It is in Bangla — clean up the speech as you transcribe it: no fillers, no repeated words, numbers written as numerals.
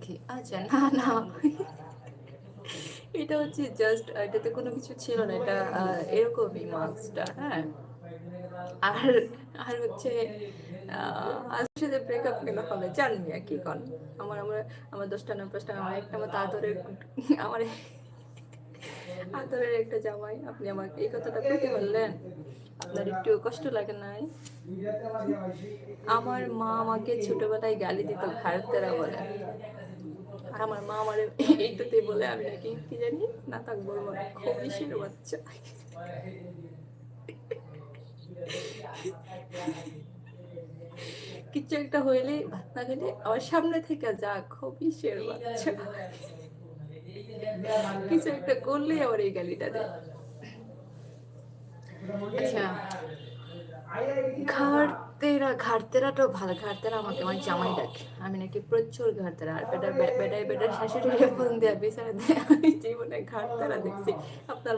নাকি? আচ্ছা, না, না। এটা হচ্ছে জাস্ট এটাতে কোনো কিছু ছিল না। এটা এরকমই মার্কসটা, হ্যাঁ? আর আর হচ্ছে আ আজকের সাথে ব্রেকআপ কেন হবে? জান মিয়া কি কন? আমার আমার আমার ১০ টা না ৫ টা আমার একটা মতো আদরের আমার আদরের একটা জামাই। আপনি আমাকে এই কথাটা কইতে পারলেন? আপনার একটু কষ্ট লাগে নাই? আমার মা আমাকে ছোটবেলায় গালি দিত ঘাড় ত্যাড়া বলে। আর আমার মা আমারে এইটাতেই বলে আমি নাকি কি জানি নাতাক বলবো না, খবিশের বাচ্চা। কিছু একটা হইলেই ভাত না খেলে আমার সামনে থেকে যা খবিশের বাচ্চা। কিছু একটা করলেই আমার এই গালিটা দেয়। আচ্ছা, ঘাড়তেরাটাও ভালো। ঘাড়তেরা আমাকে আমার জামাই ডাকে। আমি নাকি প্রচুর ঘাড়তেরা। আর বেটার শাশুড়িরে ফোন দেয়া বিছানা দিয়ে আমি জীবনে ঘাড়তেরা দেখছি। আপনার